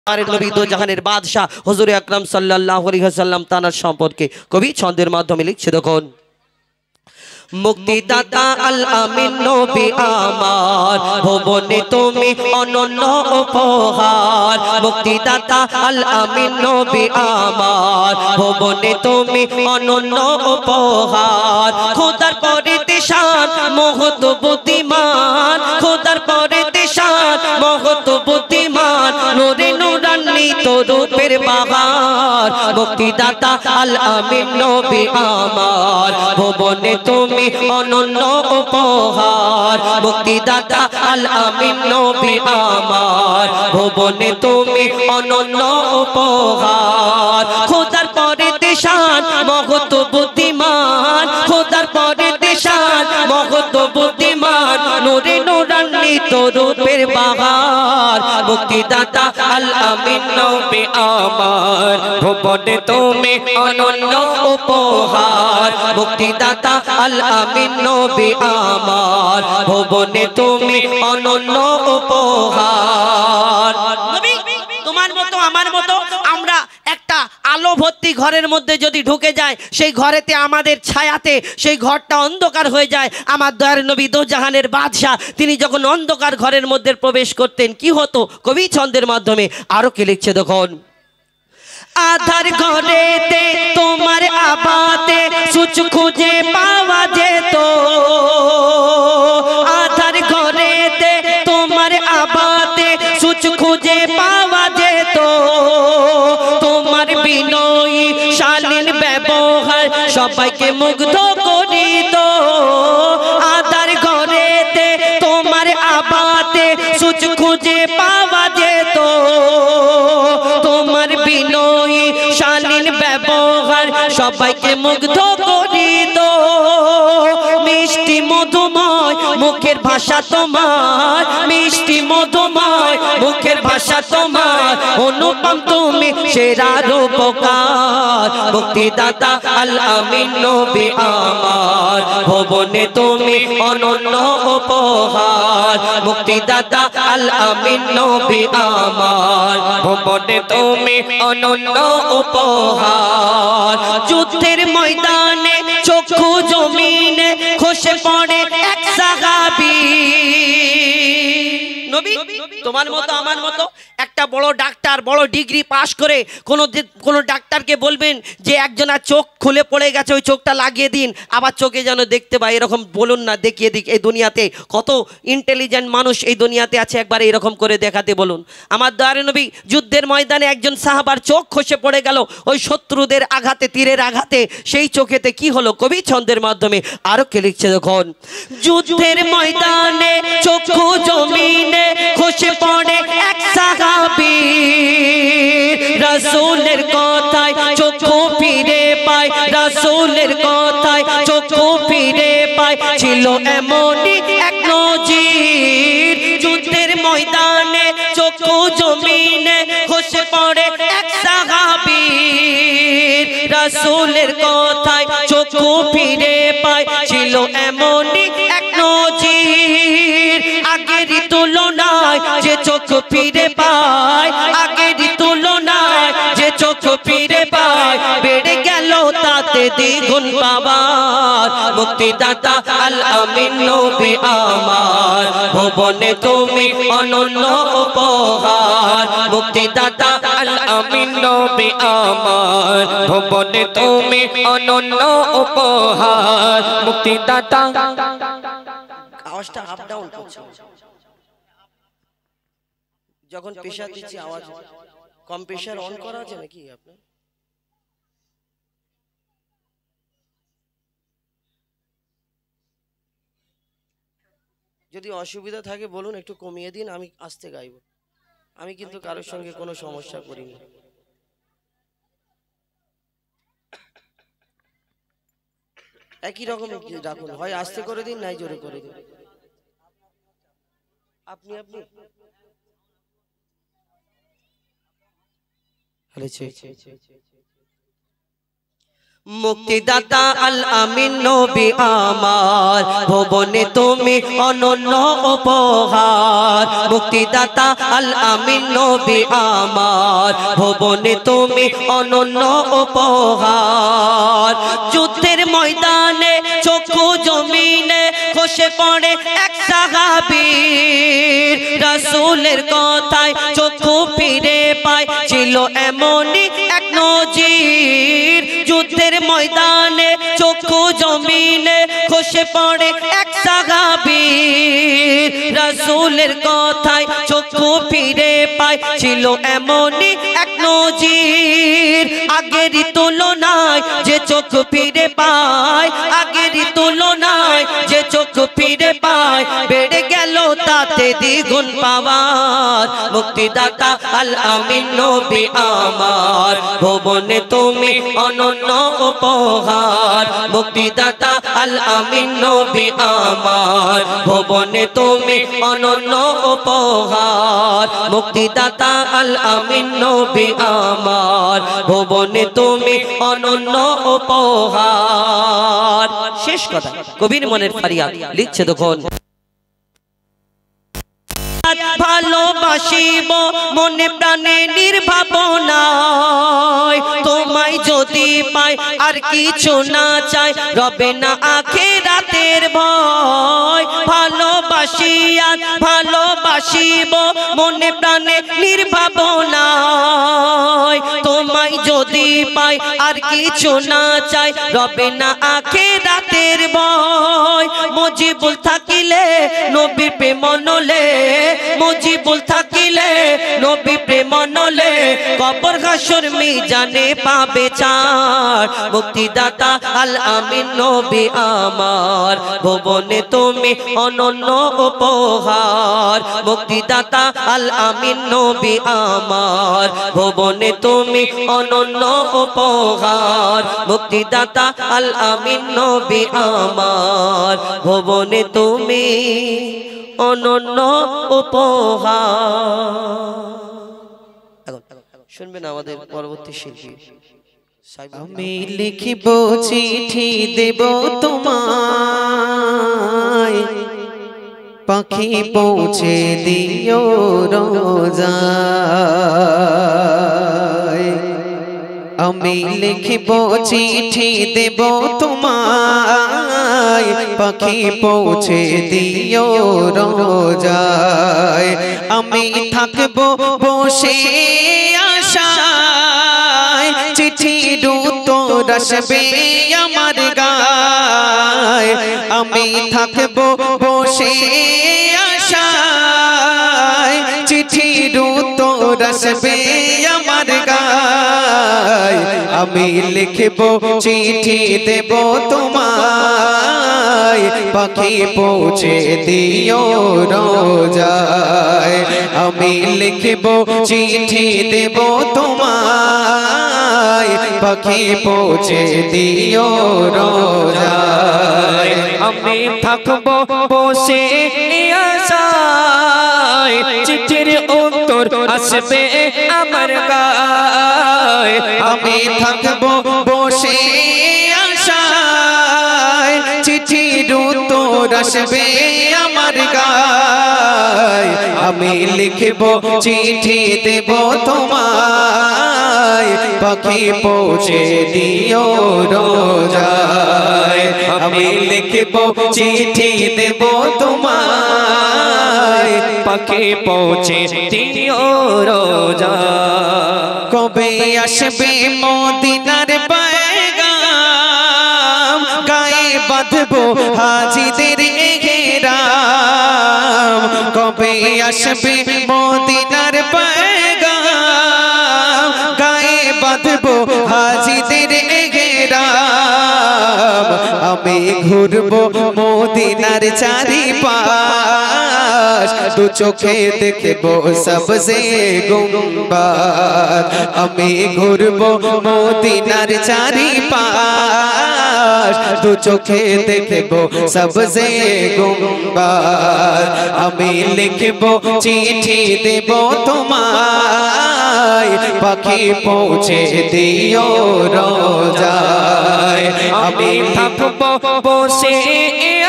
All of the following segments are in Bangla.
নবী দো জাহানের বাদশাহ হুজুর আকরাম সাল্লাল্লাহু আলাইহি ওয়াসাল্লাম তানার সম্পর্কে কবি ছন্দের মাধ্যমে লিখছে দেখুন। মুক্তিদাতা আল আমিন নবী আমার ভুবনে তুমি অনন্য উপহার। মুক্তিদাতা আল আমিন নবী আমার ভুবনে তুমি অনন্য উপহার। খোদার পরে তেশান মহৎ বুদ্ধিমান, খোদার পরে তেশান মহৎ বুদ্ধিমান, নূরে নূরান্বিত রূপের বাহার। মুক্তিদাতা আল আমিন নবী আমার ভুবনে তুমি অনন্য উপহার। মুক্তিদাতা আল আমিন নবী আমার ভুবনে তুমি অনন্য উপহার। খোদার পরে তেশান মহৎ বুদ্ধিমান, খোদার পরে তেশান মহৎ বুদ্ধিমান, নূরে নূরান্বিত রূপের বাহার। মুক্তিদাতা আল আমিন নবী আমার ভুবনে তুমি অনন্য উপহার। মুক্তিদাতা আল আমিন নবী আমার ভুবনে তুমি অনন্য উপহার। নবী তোমার মতো আমার মতো আমরা একটা আলো ভর্তি ঘরের মধ্যে যদি ঢুকে যায়, সেই ঘরেতে আমাদের ছায়াতে সেই ঘরটা অন্ধকার হয়ে যায়। আমার দয়ার নবী দো জাহানের বাদশাহ তিনি যখন অন্ধকার ঘরের মধ্যে প্রবেশ করতেন কি হতো কবি ছন্দের মাধ্যমে আরো কি লিখছে দেখুন। আধার ঘরেতে তোমার আবাতে সুচ খুঁজে পাওয়া যেত, আধার ঘরেতে তোমার আবাতে সুচ খুঁজে পাওয়া যেত। তোমার বিনয়ী শালীন ব্যবহার সবাইকে মুগ্ধ করিত। আধার ঘরেতে তোমার আবাতে সুচ খুঁজে পাওয়া যেত। তোমার বিনয়ী শালীন ব্যবহার সবাইকে মুগ্ধ করিত। মিষ্টি মধুময় মুখের ভাষা তোমার, মিষ্টি মধুময় মুখের ভাষা তোমার, অনুপম তুমি সেরা রূপকার। মুক্তিদাতা আল আমিন নবী আমার ভুবনে তুমি অনন্য উপহার। মুক্তিদাতা আল আমিন নবী আমার ভুবনে তুমি অনন্য উপহার। যুদ্ধের ময়দানে চক্ষু জমিনে খসে পড়ে এক সাহাবী। নবী তোমার মতো আমার মতো একটা বড় ডাক্তার বড় ডিগ্রি পাস করে কোন ডাক্তারকে বলবেন যে একজনের চোখ খুলে পড়ে গেছে ওই চোখটা লাগিয়ে দিন আবার চোখে যেন দেখতে পায়, এরকম বলুন না, দেখিয়ে দিক। এই দুনিয়াতে কত ইন্টেলিজেন্ট মানুষ এই দুনিয়াতে আছে, একবার এরকম করে দেখাতে বলুন। আমার দয়ার নবী যুদ্ধের ময়দানে একজন সাহাবার চোখ খসে পড়ে গেল ওই শত্রুদের আঘাতে, তীরের আঘাতে। সেই চোখেতে কি হলো কবি ছন্দের মাধ্যমে আরো কে লিখছে দেখুন। যুদ্ধের ময়দানে চক্ষু জমিনে খসে পড়ে এক সাহাবী, রাসূলের কথায় চক্ষু ফিরে পায়, রাসূলের কথায় চক্ষু ফিরে পায়। ছিল এমনই এক নজির, যুদ্ধের ময়দানে চক্ষু জমিনে খসে পড়ে এক সাহাবী, রাসূলের কথায় চক্ষু ফিরে পায়। ছিল এমনই এক নজির, আগের তুলনায় যে চোখ ফিরে পায়, আগের তুলনায় যে চোখ ফিরে পায়, বেড়ে গেল তাতে দ্বিগুণ পাওয়ার। মুক্তিদাতা আল আমিন নবী আমার ভুবনে তুমি অনন্য উপহার। মুক্তিদাতা আল আমিন নবী আমার ভুবনে তুমি অনন্য উপহার। মুক্তিদাতা আওয়াজটা আপ ডাউন করছে, যখন প্রেসার দিচ্ছি আওয়াজ কম, প্রেসার অন করা আছে নাকি আপনার? যদি অসুবিধা থাকে বলুন, একটু কমিয়ে দিন, আমি আস্তে গাইব। আমি কিন্তু কারোর সঙ্গে কোনো সমস্যা করিনি। একই রকম রাখুন, হয় আস্তে করে দিন নাই জোরে করে দিন। আপনি আপনি মুক্তিদাতা আল আমিন নবী আমার, ভুবনে তুমি অনন্য উপহার। মুক্তিদাতা আল আমিন নবী আমার, ভুবনে তুমি অনন্য উপহার। যুদ্ধের ময়দানে চক্ষু জমিনে খসে পড়ে এক সাহাবীর, রাসূলের কথায় চক্ষু ফিরে পায়, ছিল এমনই এক নজির। যুদ্ধের ময়দানে চক্ষু জমিনে খসে পড়ে এক সাহাবীর, রাসূলের কথায় চক্ষু ফিরে পায়, ছিল এমনই এক নজির। আগেরই তুলনায় যে চোখ ফিরে পায়, আগেরই তুলনায় যে চোখ ফিরে পায়, বেড়ে গেল তাতে দ্বিগুণ পাওয়ার। মুক্তিদাতা আল আমিন নবী আমার, ভুবনে তুমি অনন্য উপহার। মুক্তিদাতা আল আমিন নবী আমার, ভুবনে তুমি অনন্য উপহার। মুক্তিদাতা আল আমিন নবী আমার, ভুবনে তুমি অনন্য উপহার। শেষ কথা, কবির মনের ফারিয়াদ লিখছে তখন, ভালোবাসিব মনে প্রাণে নির্ভাবনায়, তোমায় যদি পাই আর কিছু না চাই, রবে না আখিরাতের ভয়। ভালোবাসিয়া ভালোবাসিব মনে প্রাণে নির্ভাবনায়, তোমায় যদি পাই আর কিছু না চাই, রবে না আখিরাতের ভয়। মুজিবুল থাকিলে নবী প্রেম নলে, মুজিবুল থাকিলে নবী প্রেম নলে, কবর হাসর মিজানে পাবে চার। মুক্তিদাতা আল আমিন নবী আমার, ভুবনে তুমি অনন্য উপহার। মুক্তিদাতা আল আমিন নবী আমার, ভুবনে তুমি অনন্য উপহার। মুক্তিদাতা আল আমিন নবী আমার, ভুবনে তুমি অনন্য উপহার। শুনবেন আমাদের পরবর্তী শিল্পী। আমি লিখিব চিঠি দেব তোমায়, পাখি পৌঁছে দিও রোজায়। আমি লিখিব চিঠি দেব তোমায়, পাখি পৌঁছে দিও রোজায়। আমি থাকব বসে আশায়, চিঠির উত্তর আসবে আমার গায়। আমি থাকব বসে আশায়, চিঠির উত্তর আসবে আমার গায়। আমি লিখব চিঠি দেব তোমায়, পাখি পৌঁছে দিও রোজায়। আমি লিখব চিঠি দেব তোমায়, পাখি পৌঁছে দিও রোজায়। আমি থাকব বসে আশায়, চিঠির উত্তর আসবে আমার গায়। আমি থাকব বসে আশায়, চিঠির উত্তর আসবে আমার গায়। আমি লিখব চিঠি দেব তোমায়, পাখি পৌঁছে দিও রোজায়। আমি লিখব চিঠি দেব তোমায়, পাখি পৌঁছে দিও রোজায়। কবে আসবে মদিনার পয়গাম, গায়ে বাঁধবো হাজিদের এহরাম। কবে আসবে মদিনার পয়গাম, গায়ে বাঁধবো হাজিদের এহরাম। আমি ঘুরবো মদিনার চারিপাশ, দু চোখে দেখবো সবজে গুম্বাদ। আমি ঘুরবো মদিনার চারিপাশ, দু চোখে দেখবো সবজে গুম্বাদ। আমি লিখবো চিঠি দেব তোমায়, পাখি পৌঁছে দিও রোজায়। আমি থাকবো বসে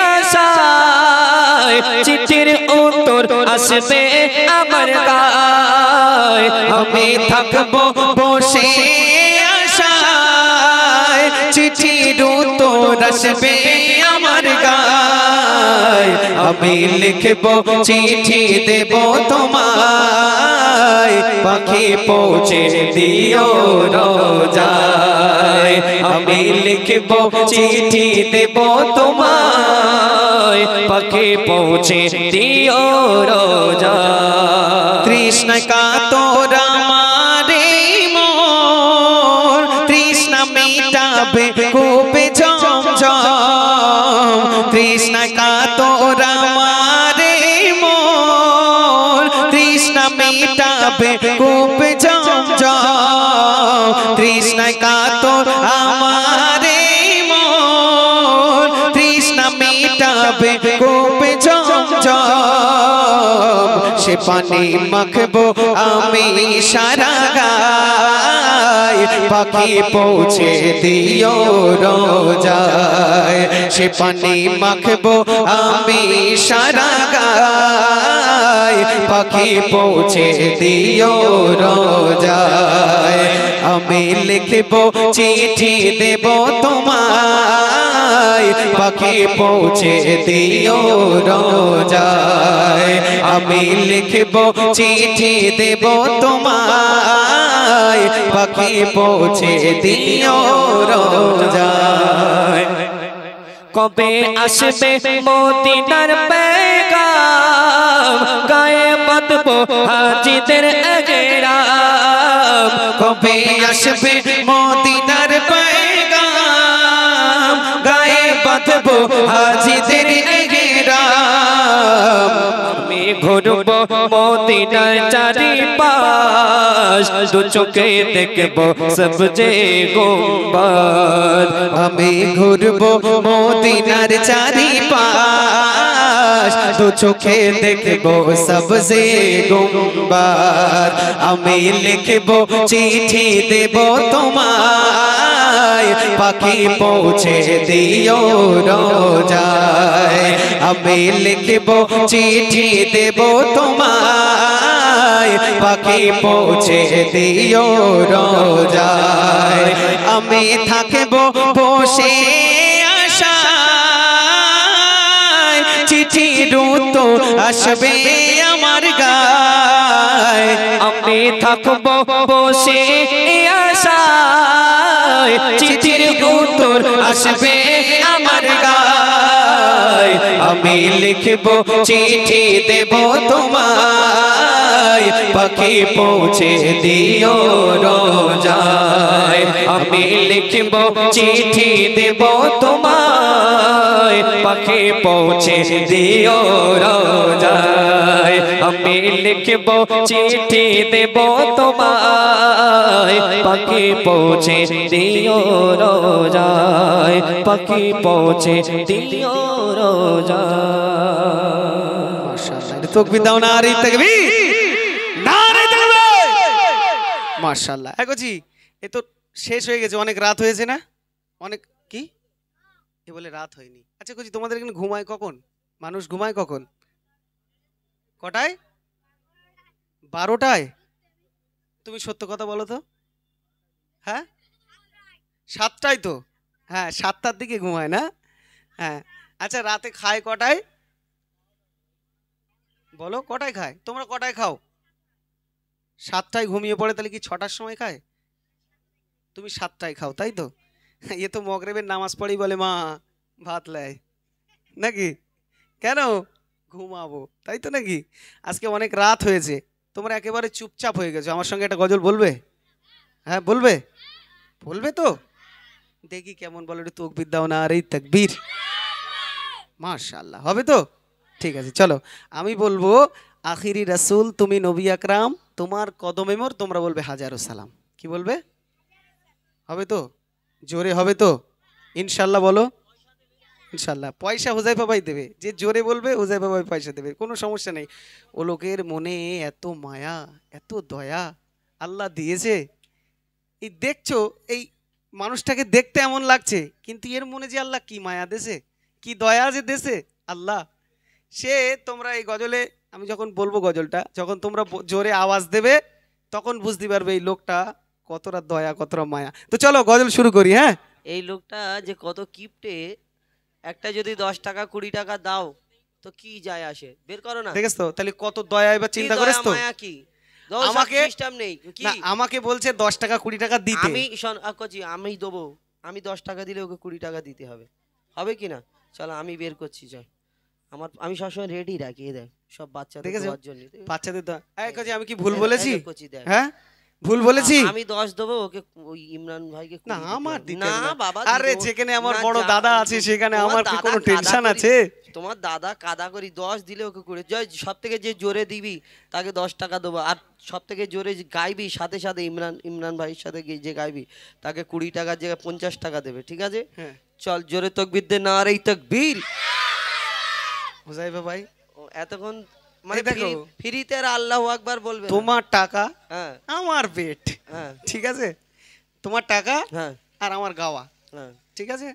আশায়, চিঠির উত্তর আসবে আমার গায়। আমি থাকবো বসে আশায়, চিঠির উত্তর আসবে আমার গায়। আমি লিখবো চিঠি দেব তোমায়, পাখি পৌঁছে দিও রোজায়। আমি লিখবো চিঠি দেব তোমায়, পাখি পৌঁছে দিও রোজায়। তৃষ্ণা কাতর আমারে মোর, তৃষ্ণা মিটাবে কূপে ঝমঝম। তৃষ্ণা কাতর আমারে মোর, তৃষ্ণা মিটাবে কূপে ঝমঝম। তৃষ্ণা কাতর আমারে মোর, তৃষ্ণা মিটাবে কূপে ঝমঝম। সে পানি মাখবো আমি সারা গায়, পাখি পৌঁছে দিও রোজায়। সে পানি মাখবো আমি সারা গায়, পাখি পৌঁছে দিও রোজায়। আমি লিখবো চিঠি দেব তোমায়, পাখি পৌঁছে দিও রোজায়। আমি লিখবো চিঠি দেব তোমায়, পাখি পৌঁছে দিও রোজায়। কবে আসবে মদিনার পেগাম, গায়ে বাঁধবো হাজিদের এগরাম। কবে আসবে মদিনার পেগাম, গায়ে বাঁধবো হাজিদের এগরাম। আমি ঘুরবো মদিনার চারিপাশ, দু চোখে দেখবো সবজে গুম্বাদ। আমি ঘুরবো মদিনার চারিপাশ, দু চোখে দেখবো সবজে গুম্বাদ। আমি লিখবো চিঠি দেব তোমায়, পাখি পৌঁছে দিও রোজায়। আমি লিখবো চিঠি দেব তোমায়, পাখি পৌঁছে দিও রোজায়। আমি থাকবো বসে আশায়, চিঠির উত্তর আসবে আমার গায়। আমি থাকবো বসে আশায়, চিঠির উত্তর আসবে আমার গায়। আমি লিখবো চিঠি দেব তোমায়, পাখি পৌঁছে দিও রোজায়। আমি লিখবো চিঠি দেব তোমায়, পাখি পৌঁছে দিও রোজায়। আমি লিখবো চিঠি দেব তোমায়, পাখি পৌঁছে দিও রোজায়। পাখি পৌঁছে দিও রোজায়। মাশাআল্লাহ, তাকবীর দাও না, আরে তাকবীর, নারে তাকবীর। মাশাআল্লাহ। এগোছি, এ তো শেষ হয়ে গেছে, অনেক রাত হয়েছে না? অনেক কি এ বলে রাত হয়নি। আচ্ছা কচি, তোমাদের এখানে ঘুমায় কখন? মানুষ ঘুমায় কখন? কটায়? 12টায়? তুমি সত্য কথা বলো তো। হ্যাঁ 7টায় তো। হ্যাঁ 7টার দিকে ঘুমায় না? হ্যাঁ। আচ্ছা রাতে খায় কটায়? বলো কটায় খায়? তোমরা কটায় খাও? 7টায় ঘুমিয়ে পড়ে, তাহলে কি 6টার সময় খায়? তুমি 7টায় খাও, তাই তো? এ তো মগরিবের নামাজ পড়েই বলে মা ভাত লাই, নাকি? কেন? ঘুমাবো, তাই তো নাকি? আজকে অনেক রাত হয়েছে, তোমরা একেবারে চুপচাপ হয়ে গেছো। আমার সঙ্গে একটা গজল বলবে? হ্যাঁ বলবে? বলবে তো? দেখি কেমন বলো, একটু তাকবীর দাও না, আরে তাকবীর। মাশাআল্লাহ, হবে তো? ঠিক আছে চলো, আমি বলবো আখিরি রাসূল তুমি নবী আকরাম, তোমার কদমে মোর, তোমরা বলবে হাজারো সালাম। কি বলবে? হবে তো? জোরে হবে তো? ইনশাল্লাহ বলো। ইনশাল্লাহ। পয়সা হুজাইফা ভাই দেবে, যে জোরে বলবে হুজাইফা ভাই পয়সা দেবে, কোনো সমস্যা নেই। ও লোকের মনে এত মায়া, এত দয়া আল্লাহ দিয়েছে, এই দেখছো এই মানুষটাকে দেখতে এমন লাগছে, কিন্তু এর মনে যে আল্লাহ কি মায়া দেশে, কি দয়া যে দেশে আল্লাহ। সে তোমরা এই গজলে, আমি যখন বলবো গজলটা, যখন তোমরা জোরে আওয়াজ দেবে তখন বুঝতে পারবে এই লোকটা কতটা দয়া কতটা মায়া। তো চলো গজল শুরু করি। হ্যাঁ, এই লোকটা যে কত কিপটে, একটা যদি 10 টাকা 20 টাকা দাও তো কি যায় আসে, বের করো না। দেখেছ তো, তাহলে কত দয়া, এবার কি চিন্তা দয়া করেছ তো। মায়া কি আমাকে সিস্টেম নেই কি? না, আমাকে বলছে 10 টাকা 20 টাকা দিতে। আমি শোন কচি, আমি দেবো, আমি 10 টাকা দিলে ওকে 20 টাকা দিতে হবে, হবে কি না? চলো আমি বের করছি, চল। আমি সবসময় রেডি রাখি, এই দেখ সব বাচ্চাদের দেখেছো? দেওয়ার জন্য। বাচ্চাদের আমি কি ভুল বলেছি? কচি দেখ, হ্যাঁ, ভুল বলেছি। আমি 10 দেবো ওকে, ওই ইমরান ভাইকে 20 না দিতে আমার হবে। দিতে না হবে না। বাবা, আরে দিবো। যেখানে আমার না, বড় দাদা আছে সেখানে তোমার আমার কি দাদা কোনো কাদা টেনশন করি- আছে? তোমার দাদা কাদা করি 10 দিলে ওকে 20, সব থেকে যে জোরে দিবি তাকে 10 টাকা দেবো, আর সব থেকে জোরে যে গাইবি সাথে সাথে ইমরান ভাইয়ের সাথে যে গাইবি তাকে 20 টাকার জায়গায় 50 টাকা দেবে, ঠিক আছে? হ্যাঁ, চল জোরে তকবীর দে, নারে তাকবীর। হুজাইফা ভাই, এতক্ষণ মানে এই দেখো। ফ্রিতে আর আল্লাহু আকবার বলবে না। তোমার টাকা হ্যাঁ আমার পেট, হ্যাঁ ঠিক আছে? তোমার টাকা হ্যাঁ আর আমার গাওয়া, হ্যাঁ। ঠিক আছে?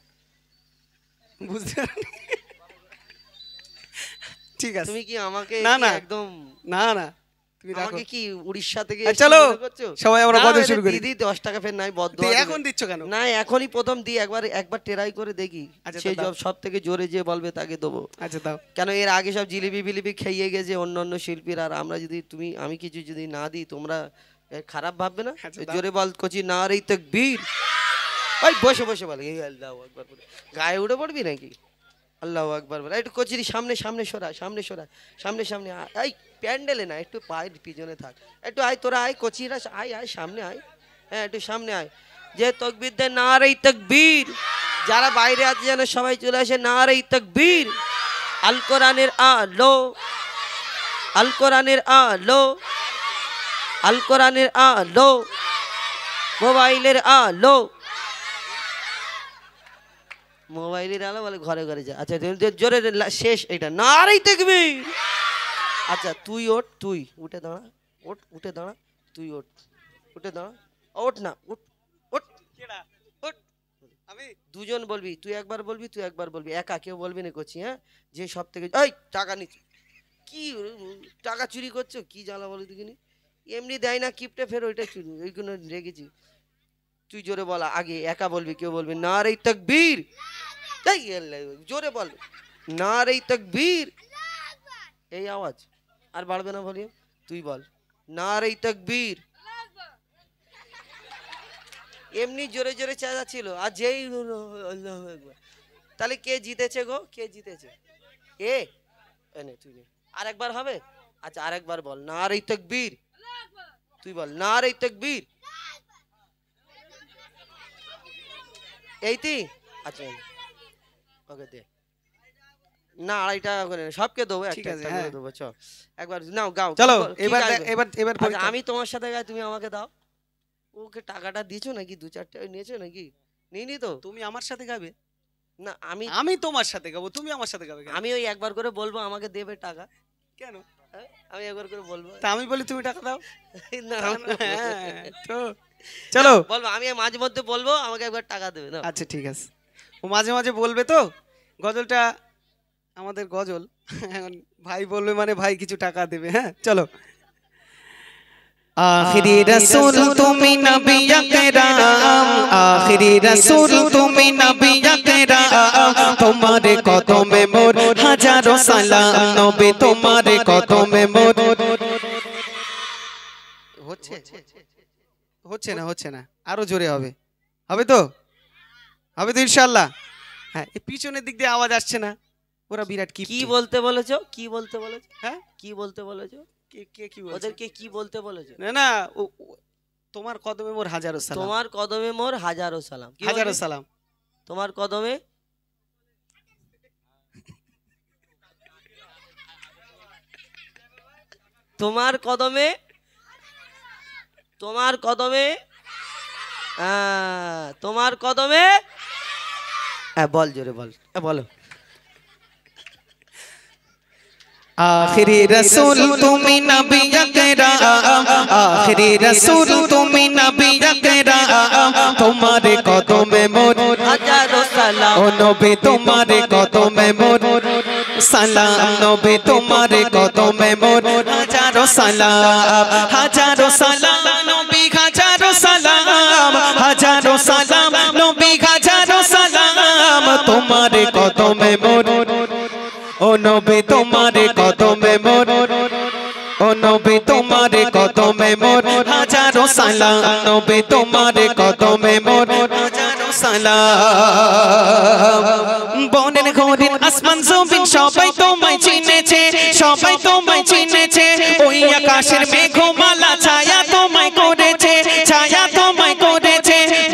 বুঝতে পারলি? ঠিক আছে। তুমি কি আমাকে না, কি না। একদম না না, তুমি রাখো। আমাকে কি উড়িষ্যা থেকে আর এসেছি চলো, মনে করছো? সবাই আমরা দাঁড়াও, গজল এদের শুরু করি। দিদি 10 টাকা ফের নাই বদ্ধ এখন দিচ্ছ কেন? না, এখনই প্রথম দিই, একবার ট্রাই করে দেখি। আচ্ছা, সেই দাও। সব থেকে জোরে যে বলবে তাকে দেবো। আচ্ছা দাও। কেন এর আগে সব জিলিপি বিলিপি খেয়ে গেছে অন্য অন্য শিল্পীরা, আর আমরা যদি আমি কিছু যদি না দিই তোমরা খারাপ ভাববে না? আচ্ছা, ওই দাও। জোরে বল কচি, না রে তাকবীর। ওই বসে বসে বল, এই আল্লাহু আকবার বলে গায়ে উঠে পড়বি নাকি? আল্লাহু আকবার বলে একটু কচিরি সামনে সামনে সরা, সামনে সরা, সামনে সামনে এই প্যান্ডেলে না, একটু পায়ের পিছনে থাক, একটু আয় তোরা, আয় কচিরা, আয় আয় সামনে আয়, হ্যাঁ একটু সামনে আয়। যে তকবীর দেয়, না রে তাকবীর। যারা বাইরে আছে যেন সবাই চলে আসে, না রে তাকবীর। আল কোরআনের আলো, আল কোরআনের আলো, আল কোরআনের আলো, মোবাইলের আলো, মোবাইলের আলো বলে ঘরে ঘরে যা। আচ্ছা জোরে শেষ এটা, না রে তাকবীর। আচ্ছা তুই ওঠ, তুই উঠে দাঁড়া, উঠে দাঁড়া, তুই ওঠ, উঠে দাঁড়া, ওঠ না, উঠ ওঠ ওঠ। আমি দুজন বলবি, তুই একবার বলবি, তুই একবার বলবি, একা কেউ বলবি না করছি। হ্যাঁ, যে সব থেকে এই টাকা নিচ্ছ কি, টাকা চুরি করছো কি জ্বালা বলে দেখিনি, এমনি দেয় না কিপটে, ফের ওইটা চুরি, ওইগুলো রেখেছি। তুই জোরে বলা, আগে একা বলবি, কেউ বলবি না রে তাকবীর। এই জোরে বল, না রে তাকবীর, এই আওয়াজ আর বাড়বে না ভলিউম। তুই বল, না রে তাকবীর। এমনি জোরে জোরে চেঁচাচ্ছিল, আর যেই আল্লাহু আকবার। তাহলে কে জিতেছে গো, কে জিতেছে? এ নে তুই নে, আরেকবার হবে। আচ্ছা আরেকবার বল, না রে তাকবীর। তুই বল, না রে তাকবীর। এইটি আচ্ছা ওকে দে না, 2.5 টাকা করে সবকে দেবো, ঠিক একটা আছে, একটা হ্যাঁ। করে দেবো। চল একবার নাও গাও, চলো কি এবার গাইবে? এবার এবার আচ্ছা, পরীক্ষা। আমি তোমার সাথে গাই, তুমি আমাকে দাও। ওকে টাকাটা দিয়েছো নাকি, 2-4 টাকা নিয়েছো নাকি? নিইনি তো? তুমি আমার সাথে গাবে, না আমি আমি তোমার সাথে গাবো, তুমি আমার সাথে গাবে কেন? আমি ওই একবার করে বলবো আমাকে দেবে টাকা। কেন? হ্যাঁ? আমি একবার করে বলবো। তা আমি বলি তুমি টাকা দাও। না, হ্যাঁ, তো চলো। বলবো আমি মাঝে মধ্যে বলবো আমাকে একবার টাকা দেবে না। আচ্ছা ঠিক আছে, ও মাঝে মাঝে বলবে তো। গজলটা আমাদের গজল, এখন ভাই বলবে মানে ভাই কিছু টাকা দেবে। হ্যাঁ চলো। আখিরি রাসূল তুমি নবী আকরাম, আখিরি রাসূল তুমি নবী আকরাম, তোমার কদমে মোর হাজারো সালাম, নবী তোমার কদমে মোর। হচ্ছে হচ্ছে না, হচ্ছে না, আরো জোরে হবে, হবে তো, হবে তো ইনশাআল্লাহ। হ্যাঁ, এই পিছনের দিক দিয়ে আওয়াজ আসছে না, ওরা বিরাট কি বলতে বলেছো, কি বলতে বলেছো? হ্যাঁ, কি বলতে বলেছো? কে কে কি বলছে? ওদেরকে কি বলতে বলেছো? না না, তোমার কদমে মোর হাজারো সালাম, তোমার কদমে মোর হাজারো সালাম। কি হাজারো বলবি? সালাম। তোমার কদমে তোমার কদমে তোমার কদমে তোমার কদমে বল জোরে বল, বলো। आखिरी रसूल तुमी नबी अकराम आखिरी रसूल तुमी नबी अकराम तुम्हारे कदमे मोर হাজারো সালাম ओ नबी तुम्हारे कदमे मोर सलाम नबी तुम्हारे कदमे मोर हजारों सलाम नबी हजारों सलाम नबी हजारों सलाम तुम्हारे कदमे मोर ओ नबी तुम्हारे कदमे मोर ओ नबी तुम्हारे कदमे मोर हजारों सलाम नबी तुम्हारे कदमे मोर हजारों सलाम বনের ঘরের আসমান জমিন সবাই তোমায় চিনেছে সবাই তোমায় চিনেছে ওই আকাশের মেঘমালা ছায়া তোমায় করেছে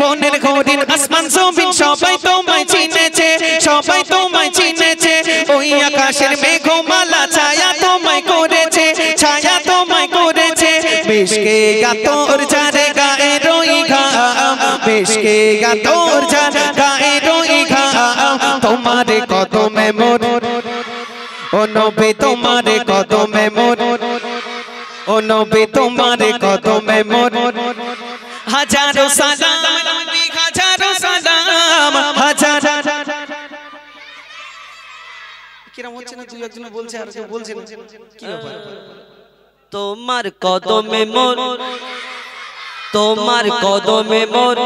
বনের ঘরের আসমান জমিন সবাই তোমায় চিনেছে সবাই তোমায় চিনেছে ওই আকাশের মেঘমালা ছায়া তোমায় করেছে বেশকে গাতর যারে গায়ে রই ঘাম বেশকে গাতর যারে গায়ে রই ঘাম তোমারে কদমে মোর ও নবী তোমারে কদমে মোর ও নবী তোমারে কদমে মোর হাজারো সালাম নবী হাজারো সালাম হাজার কিরম হচ্ছে না দুই একজন বলছে আর কেউ বলছে না কি ব্যাপার তোমার কদমে মোর তোমার কদমে মোর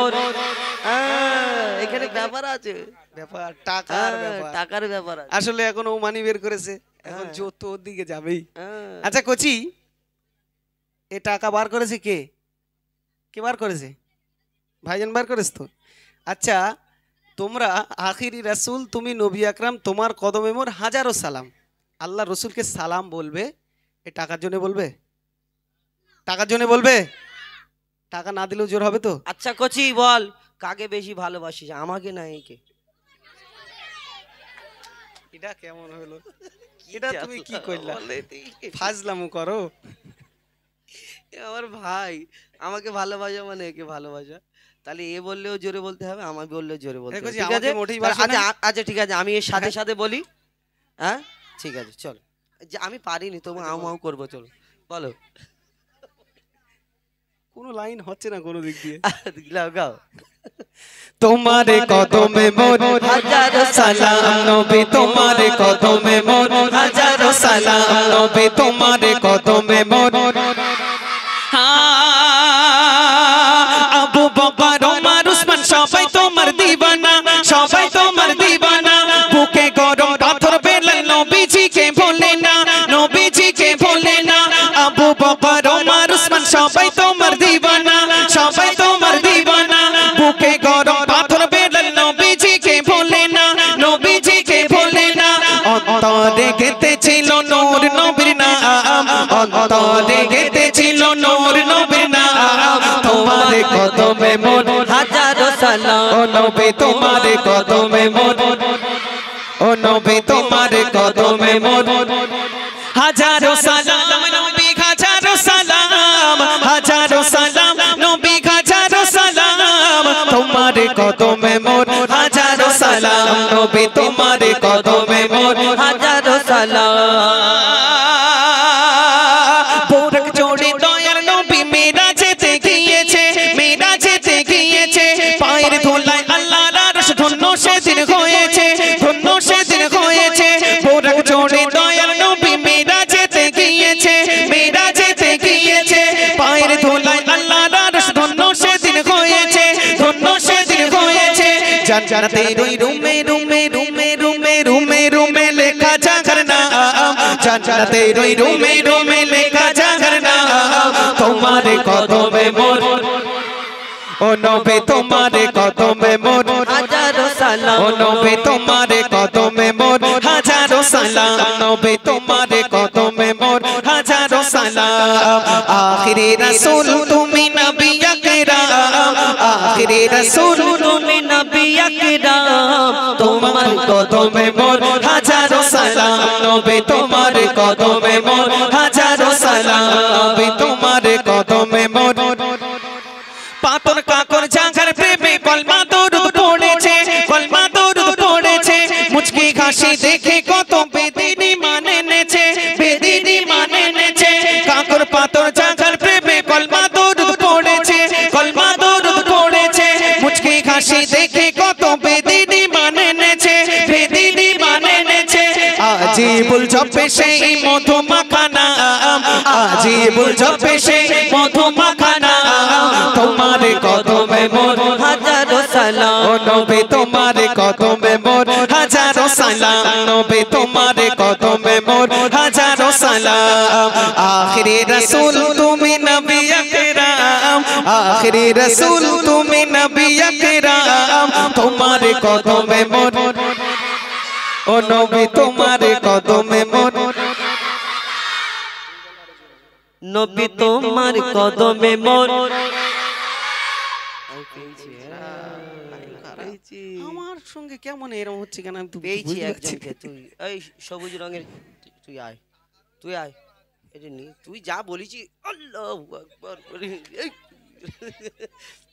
এখানে ব্যাপার আছে ব্যাপার টাকার ব্যাপার টাকার ব্যাপার আছে আসলে এখন ও মানি বের করেছে এখন যত ওর দিকে যাবেই হ্যাঁ। আচ্ছা কোচি এ টাকা বার করেছে কে কে বার করেছে ভাইজান বার করেছ তো আচ্ছা তোমরা আখিরি রাসূল তুমি নবী আকরাম তোমার কদমে মোর হাজারো সালাম আল্লাহ রসুলকে সালাম বলবে এ টাকার জন্য বলবে টাকার জন্য বলবে টাকা না দিলেও জোর হবে তো আচ্ছা কচি বল কাকে বেশি ভালোবাসিস আমাকে না একে এটা কেমন হলো এটা তুমি কি কইলা ফাজলামু করো আমার ভাই আমাকে ভালোবাসা মানে একে ভালোবাসা তাহলে এ বললেও জোরে বলতে হবে আমি বললেও জোরে বলতে হবে ঠিক আছে আচ্ছা ঠিক আছে আমি এর সাথে সাথে বলি হ্যাঁ ঠিক আছে চল যে আমি পারিনি তোমার আউ করবো চলো বলো কোনো লাইন হচ্ছে না কোনো দিক দিয়ে গাও গাও তোমারে কদমে মোর হাজারো সালাম নবী তোমারে কদমে মোর হাজারো সালাম নবী তোমারে কদমে মোর আবু বকর ওমর উসমান সবাই তোমার দিবানা বুকে গরম পাথর বেলাল নবীজিকে ভোলে না আবু বকর ওমর উসমান সবাই তোমার দিবানা বুকে গরম পাথর বেলাল নবীজিকে ভোলে না অন্তরে গেতে ছিল নূর নবীর নাম অন্তরে গেতে ছিল নূর নবীর নাম তোমারে কদমে মোর হাজারো সালাম ও নবী তোমারে কদমে মোর ও নবী তোমারে কদমে মোর হাজারো সালাম নবী হাজারো সালাম নবী হাজারো সালাম তোমারে কদমে মোর হাজারো সালাম নবী তোমারে কদমে মোর হাজারো সালাম পোরক জোড়ে দয়ার নবী মেরাজেতে গিয়েছে পায়ের ধুলায় আল্লাহর আরশ ধন্য সেদিন হয়েছে পোরক জোড়ে দয়ার নবী মেরাজেতে গিয়েছে পায়ের ধুলায় আল্লাহর আরশ ধন্য সেদিন হয়েছে জান্নাতে রুই রুমে লেখা জাগর নাম জান্নাতে রুই রুমে লেখা জাগর নাম তোমারে কদমে মোর ও নবী তোমারে কদমে মোর হাজারো সালাম ও নবী তোমারে কদমে মোর হাজারো সালাম নবী তোমারে কদমে মোর হাজারো সালাম আখিরি রাসূল তুমি নবী আকরাম আখিরি রাসূল তুমি নবী আকরাম তোমার কদমে মোর হাজারো সালাম নবী তোমারে কদমে মোর হাজারো সালাম নবী তোমারে কদমে মোর পাতর কাকর জাগার প্রেমে কলমা দরুদ পড়েছে মুচকি হাসি দেখে কত বেদিনী মানে নেছে আজিবুল জপে সেই মধু মাখা নাম, আজিবুল জপে সেই মধু মাখা নাম, তোমার কদমে মোর হাজারো সালাম, ও নবী তোমার কদমে মোর হাজারো সালাম, নবী তোমার কদমে মোর হাজারো সালাম। আখিরি রাসূল তুমি নবী আকরাম, আখিরি রাসূল তুমি নবী আকরাম, তোমার কদমে মোর, ও নবী তোমার কদমে মোর, নবী তোমার কদমে মোর। আমার সঙ্গে কেমন এরকম হচ্ছে কেন আমি তো পেয়েছি বুঝতে পারছি একজনকে। তুই এই সবুজ রঙের, তুই আয়, তুই আয়, এটা নি, তুই যা বলেছি আল্লাহু আকবার। এই,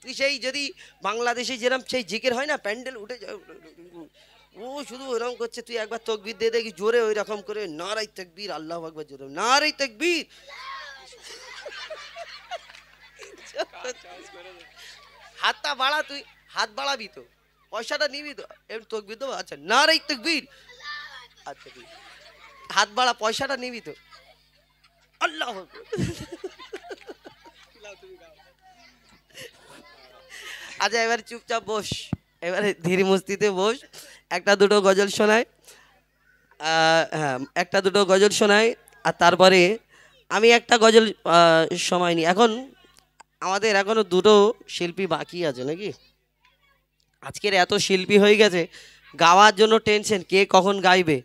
তুই সেই যদি বাংলাদেশে যেরকম সেই জিকির হয় না, প্যান্ডেল উঠে যায়, ও শুধু ওরকম করছে। তুই একবার তকবীর দিয়ে দেখি জোরে, ওই রকম করে নারাই তাকবীর, আল্লাহু আকবার জোরে, নারাই তাকবীর। হাতটা বাড়া, তুই হাত বাড়াবি তো, পয়সাটা নিবি তো, এর তকবীর দেবো। আচ্ছা, নারাই তাকবীর। আচ্ছা ঠিক, হাত বাড়া, পয়সাটা নিবি তো, আল্লাহু আকবার। আচ্ছা এবার চুপচাপ বস, এবারে ধীর মস্তিতে বস, একটা দুটো গজল শোনায়। হ্যাঁ, একটা দুটো গজল শোনায়, আর তারপরে আমি একটা গজল সময় নিই। এখন আমাদের এখনো দুটো শিল্পী বাকি আছে নাকি? আজকের এত শিল্পী হয়ে গেছে, গাওয়ার জন্য টেনশন, কে কখন গাইবে।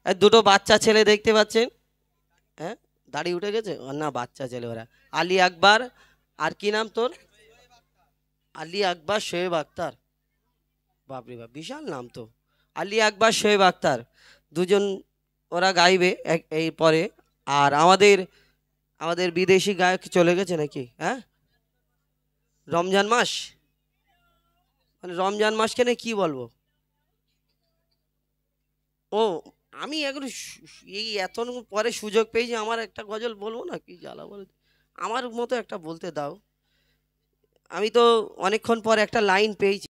আর দুটো বাচ্চা ছেলে দেখতে পাচ্ছেন, হ্যাঁ দাড়ি উঠে গেছে, না বাচ্চা ছেলে ওরা, আলী আকবর, আর কি নাম তোর? আলী আকবর শোয়েব আক্তার, বাপরে বাপ বিশাল নাম তো, আলী আকবর শোয়েব আক্তার, দুজন ওরা গাইবে এই পরে। আর আমাদের বিদেশি গায়ক চলে গেছে নাকি? হ্যাঁ, রমজান মাস, মানে রমজান মাসকে নিয়ে কি বলবো? ও আমি এখন এই এত পরে সুযোগ পেয়েছি, আমার একটা গজল বলবো না, কি জ্বালা বলে, আমার মতো একটা বলতে দাও। আমি তো অনেকক্ষণ পরে একটা লাইন পেয়েছি।